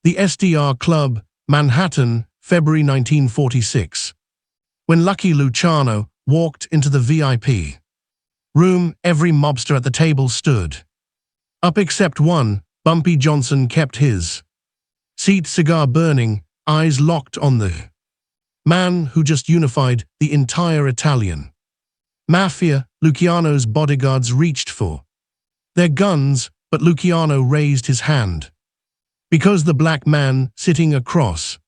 The SDR Club, Manhattan, February 1946. When Lucky Luciano walked into the VIP room, every mobster at the table stood up except one. Bumpy Johnson kept his seat, cigar burning, eyes locked on the man who just unified the entire Italian Mafia. Luciano's bodyguards reached for their guns, but Luciano raised his hand because the black man sitting across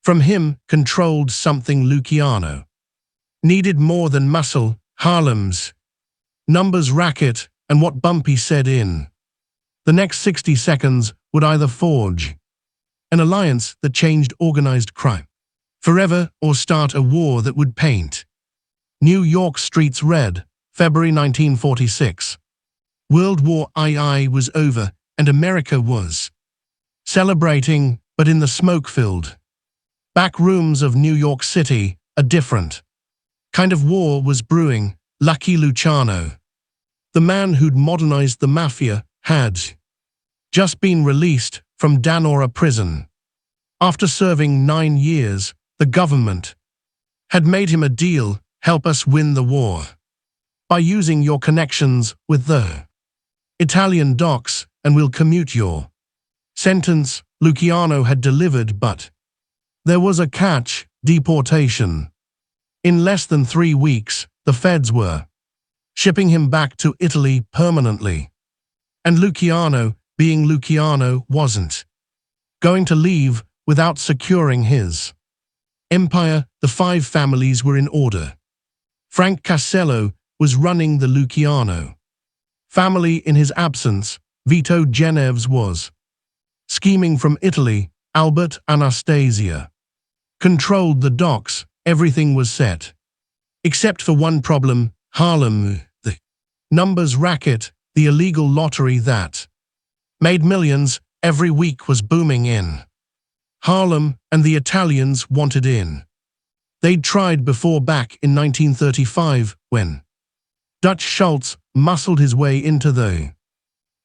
from him controlled something Luciano needed more than muscle: Harlem's numbers, racket, and what Bumpy said in the next 60 seconds would either forge an alliance that changed organized crime forever or start a war that would paint New York streets red. February 1946. World War II was over and America was celebrating, but in the smoke-filled back rooms of New York City, a different kind of war was brewing. Lucky Luciano, the man who'd modernized the mafia, had just been released from Danora prison. After serving 9 years, the government had made him a deal: help us win the war by using your connections with the Italian docs, and we'll commute your sentence. Luciano had delivered, but there was a catch: deportation. In less than 3 weeks, the feds were shipping him back to Italy permanently. And Luciano, being Luciano, wasn't going to leave without securing his empire. The 5 families were in order. Frank Casello was running the Luciano family in his absence. Vito Geneves was scheming from Italy. Albert Anastasia controlled the docks. Everything was set except for one problem: Harlem, the numbers racket, the illegal lottery that made millions every week, was booming in Harlem, and the Italians wanted in. They'd tried before, back in 1935, when Dutch Schultz muscled his way into the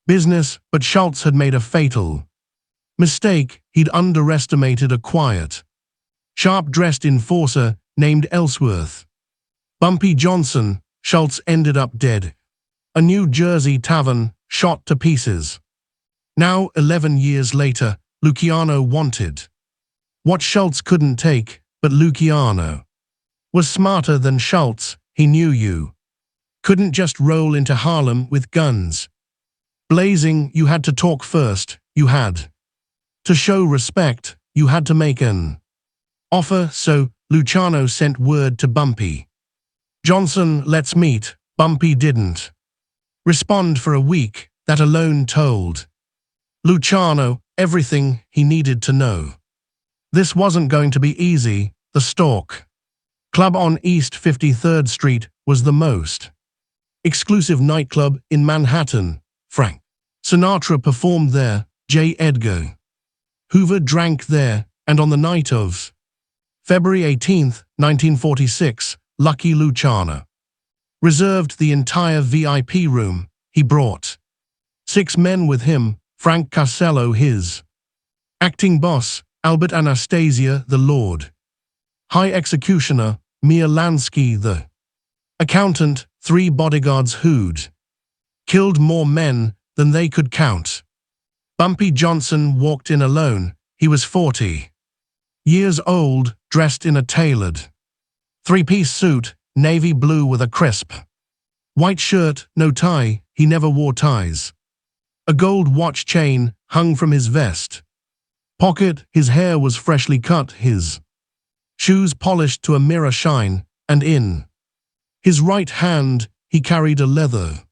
business, but Schultz had made a fatal mistake. He'd underestimated a quiet, sharp-dressed enforcer named Ellsworth. Bumpy Johnson. Schultz ended up dead. A New Jersey tavern, shot to pieces. Now, 11 years later, Luciano wanted what Schultz couldn't take, but Luciano was smarter than Schultz. He knew you couldn't just roll into Harlem with guns blazing. You had to talk first. You had to show respect. You had to make an offer. So Luciano sent word to Bumpy Johnson, let's meet. Bumpy didn't respond for a week. That alone told Luciano everything he needed to know. This wasn't going to be easy. The Stork Club on East 53rd Street was the most exclusive nightclub in Manhattan. Frank Sinatra performed there. J. Edgar Hoover drank there. And on the night of February 18, 1946, Lucky Luciano reserved the entire VIP room. He brought 6 men with him: Frank Casello, his acting boss; Albert Anastasia, the Lord High Executioner; Mia Lansky, the accountant; 3 bodyguards who'd killed more men than they could count. Bumpy Johnson walked in alone. He was 40 years old, dressed in a tailored 3-piece suit, navy blue with a crisp white shirt, no tie. He never wore ties. A gold watch chain hung from his vest pocket. His hair was freshly cut, his shoes polished to a mirror shine, and in his right hand he carried a leather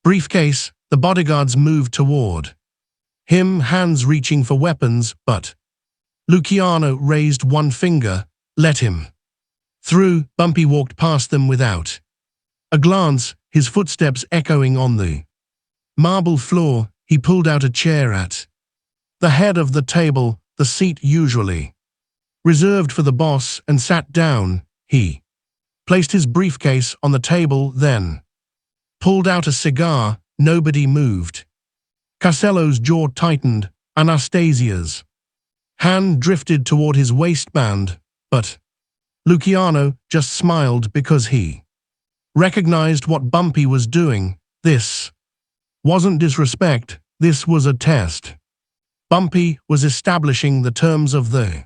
briefcase. The bodyguards moved toward him, hands reaching for weapons, but Luciano raised one finger. Let him through. Bumpy walked past them without a glance, his footsteps echoing on the marble floor. He pulled out a chair at the head of the table, the seat usually reserved for the boss, and sat down. He placed his briefcase on the table, then pulled out a cigar. Nobody moved. Casello's jaw tightened. Anastasia's Hand drifted toward his waistband, but Luciano just smiled because he recognized what Bumpy was doing. This wasn't disrespect, this was a test. Bumpy was establishing the terms of the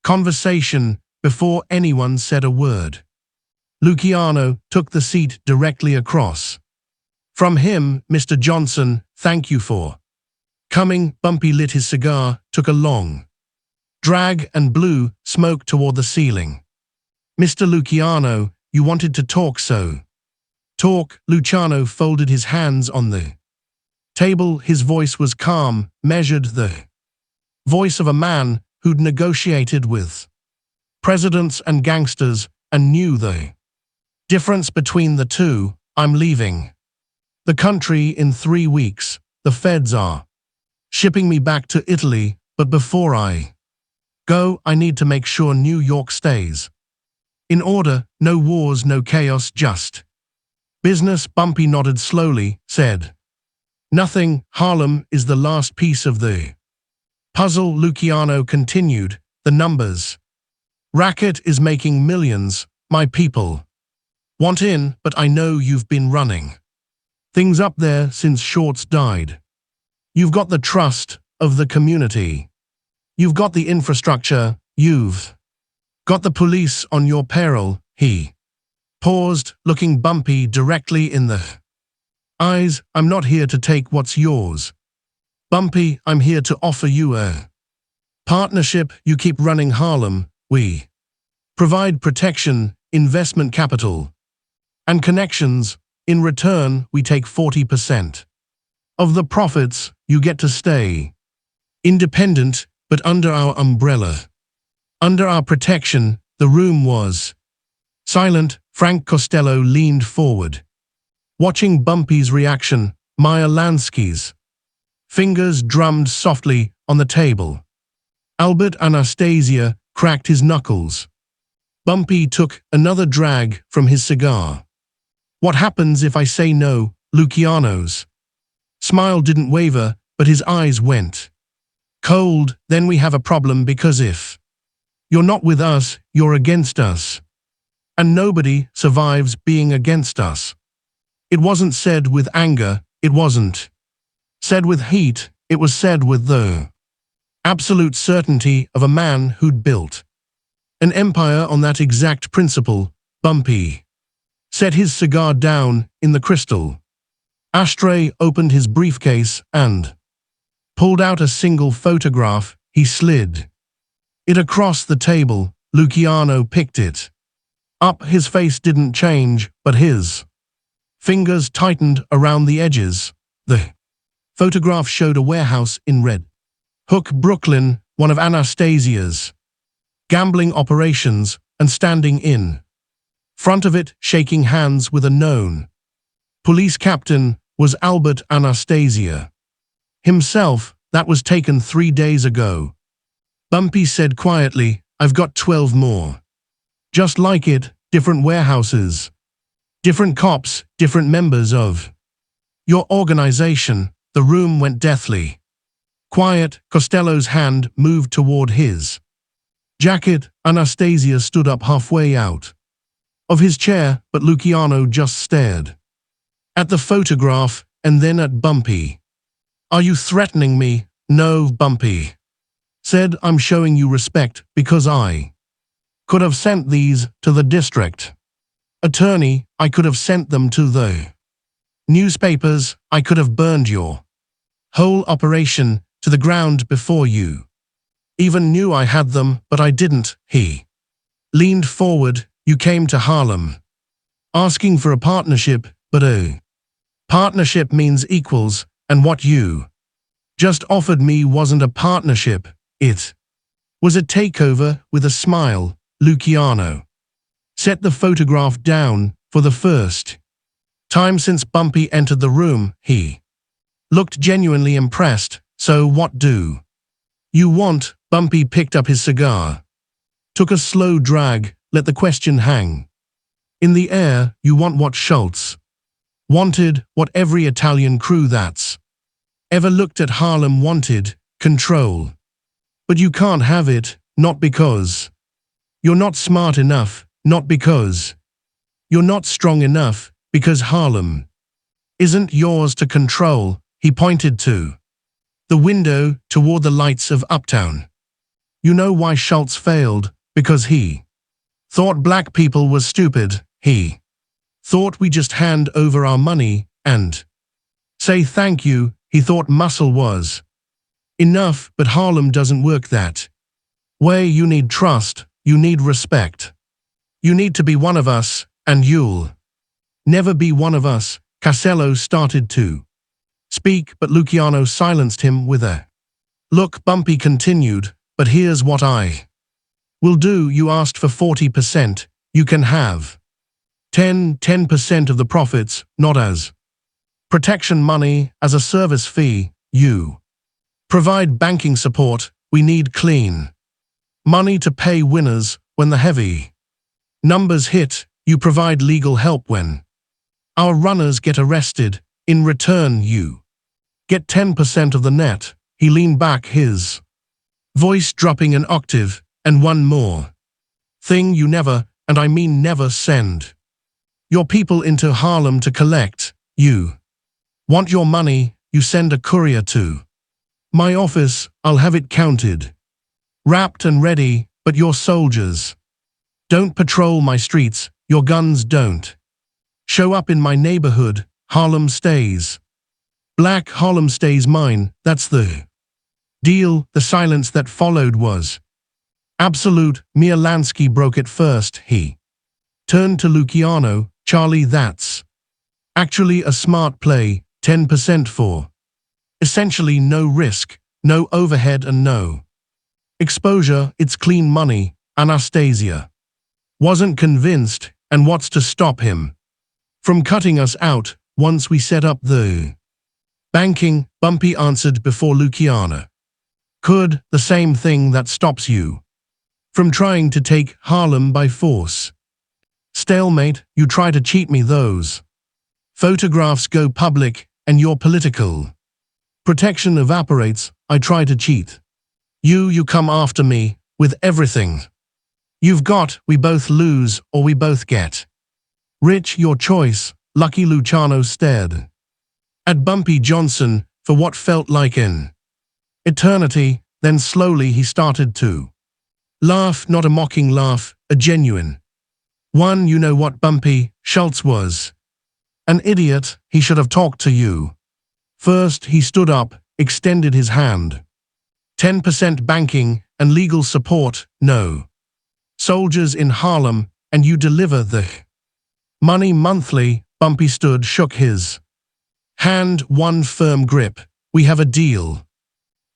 conversation before anyone said a word. Luciano took the seat directly across from him. Mr. Johnson, thank you for coming. Bumpy lit his cigar, took a long drag and blew smoke toward the ceiling. Mr. Luciano, you wanted to talk, so talk. Luciano folded his hands on the table. His voice was calm, measured, the voice of a man who'd negotiated with presidents and gangsters and knew the difference between the two. I'm leaving the country in 3 weeks. The feds are shipping me back to Italy, but before I go, I need to make sure New York stays in order. No wars, no chaos, just business. Bumpy nodded slowly, said nothing. Harlem is the last piece of the puzzle. Luciano continued, the numbers. Racket is making millions. My people want in, but I know you've been running things up there since Shorts died. You've got the trust of the community. You've got the infrastructure. You've got the police on your payroll. He paused, looking Bumpy directly in the eyes. I'm not here to take what's yours, Bumpy. I'm here to offer you a partnership. You keep running Harlem. We provide protection, investment capital, and connections. In return, we take 40% of the profits. You get to stay independent, but under our umbrella, under our protection. The room was silent. Frank Costello leaned forward, watching Bumpy's reaction. Meyer Lansky's fingers drummed softly on the table. Albert Anastasia cracked his knuckles. Bumpy took another drag from his cigar. What happens if I say no? Luciano's smile didn't waver, but his eyes went cold. Then we have a problem, because if you're not with us, you're against us. And nobody survives being against us. It wasn't said with anger, it wasn't said with heat, it was said with the absolute certainty of a man who'd built an empire on that exact principle. Bumpy set his cigar down in the crystal ashtray, opened his briefcase, and pulled out a single photograph. He slid it across the table. Luciano picked it up. His face didn't change, but his fingers tightened around the edges. The photograph showed a warehouse in Red Hook, Brooklyn, one of Anastasia's gambling operations, and standing in front of it, shaking hands with a known police captain, was Albert Anastasia himself. That was taken 3 days ago. Bumpy said quietly, I've got 12 more. Just like it, different warehouses, different cops, different members of your organization. The room went deathly quiet. Costello's hand moved toward his jacket. Anastasia stood up halfway out of his chair, but Luciano just stared at the photograph and then at Bumpy. Are you threatening me? No, Bumpy said. I'm showing you respect because I could have sent these to the district attorney. I could have sent them to the newspapers. I could have burned your whole operation to the ground before you even knew I had them, but I didn't. He leaned forward. You came to Harlem asking for a partnership, but a partnership means equals, and what you just offered me wasn't a partnership. It was a takeover. With a smile, Luciano set the photograph down. For the first time since Bumpy entered the room, he looked genuinely impressed. So what do you want? Bumpy picked up his cigar, took a slow drag, let the question hang in the air. You want what Schultz wanted, what every Italian crew that's ever looked at Harlem wanted: control. But you can't have it, not because you're not smart enough, not because you're not strong enough, because Harlem isn't yours to control. He pointed to the window toward the lights of Uptown. You know why Schultz failed? Because he thought black people were stupid. He thought we just hand over our money and say thank you. He thought muscle was enough, but Harlem doesn't work that way. You need trust, you need respect. You need to be one of us, and you'll never be one of us. Costello started to speak, but Luciano silenced him with a look. Bumpy continued, but here's what I will do. You asked for 40%. You can have 10% of the profits, not as protection money, as a service fee. You provide banking support. We need clean money to pay winners when the heavy numbers hit. You provide legal help when our runners get arrested. In return, you get 10% of the net. He leaned back, his voice dropping an octave. And one more thing, you never, and I mean never, send your people into Harlem to collect. You want your money, you send a courier to my office. I'll have it counted, wrapped and ready. But your soldiers don't patrol my streets. Your guns don't show up in my neighborhood. Harlem stays black. Harlem stays mine. That's the deal. The silence that followed was absolute. Mia Lansky broke it first. He turned to Luciano. Charlie, that's actually a smart play. 10% for essentially no risk, no overhead and no exposure. It's clean money. Anastasia wasn't convinced. And what's to stop him from cutting us out once we set up the banking? Bumpy answered before Luciano could. The same thing that stops you from trying to take Harlem by force. Stalemate. You try to cheat me. Those photographs go public and your political protection evaporates. I try to cheat you come after me with everything you've got. We both lose or we both get rich. Your choice. Lucky Luciano stared at Bumpy Johnson for what felt like an eternity. Then slowly he started to laugh, not a mocking laugh, a genuine one. You know what, Bumpy? Schultz was an idiot. He should have talked to you first. He stood up, extended his hand. 10% banking and legal support, no soldiers in Harlem, and you deliver the money monthly. Bumpy stood, shook his hand, one firm grip. We have a deal.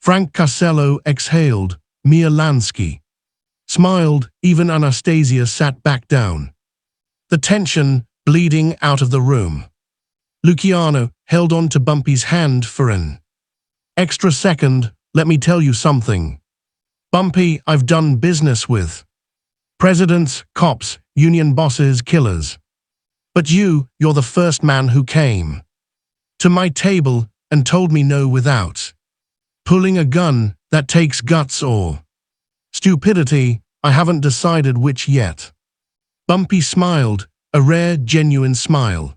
Frank Costello exhaled. Mia Lansky smiled. Even Anastasia sat back down, the tension bleeding out of the room. Luciano held on to Bumpy's hand for an extra second. Let me tell you something, Bumpy. I've done business with presidents, cops, union bosses, killers. But you're the first man who came to my table and told me no without pulling a gun. That takes guts or stupidity. I haven't decided which yet. Bumpy smiled, a rare, genuine smile.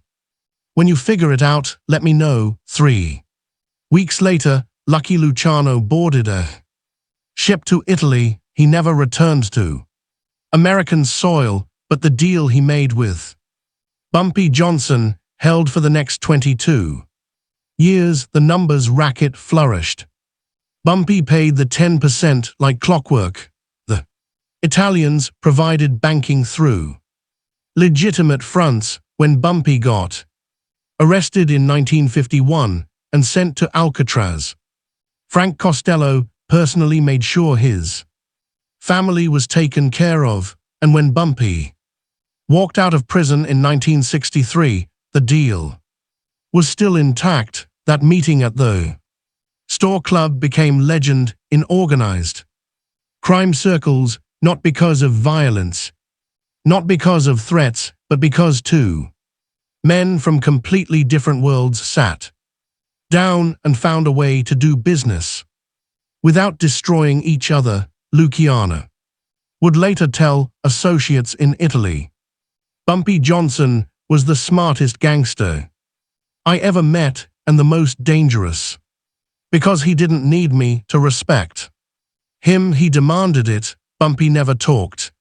When you figure it out, let me know. 3 weeks later, Lucky Luciano boarded a ship to Italy. He never returned to American soil, but the deal he made with Bumpy Johnson held for the next 22 years. The numbers racket flourished. Bumpy paid the 10% like clockwork. The Italians provided banking through legitimate fronts. When Bumpy got arrested in 1951 and sent to Alcatraz, Frank Costello personally made sure his family was taken care of. And when Bumpy walked out of prison in 1963, the deal was still intact. That meeting at the Store Club became legend in organized crime circles, not because of violence, not because of threats, but because two men from completely different worlds sat down and found a way to do business. without destroying each other, Luciano would later tell associates in Italy. Bumpy Johnson was the smartest gangster I ever met and the most dangerous. Because he didn't need me to respect him, he demanded it. Bumpy never talked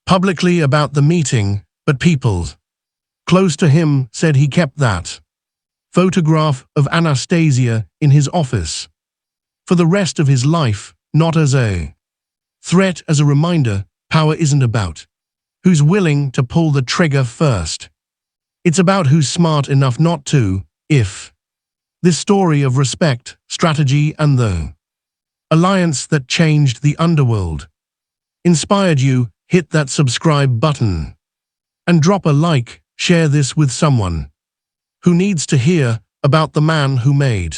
publicly about the meeting, but people close to him said he kept that photograph of Anastasia in his office for the rest of his life, not as a threat, as a reminder. Power isn't about who's willing to pull the trigger first. It's about who's smart enough not to. If this story of respect, strategy, and the alliance that changed the underworld inspired you, hit that subscribe button and drop a like. Share this with someone who needs to hear about the man who made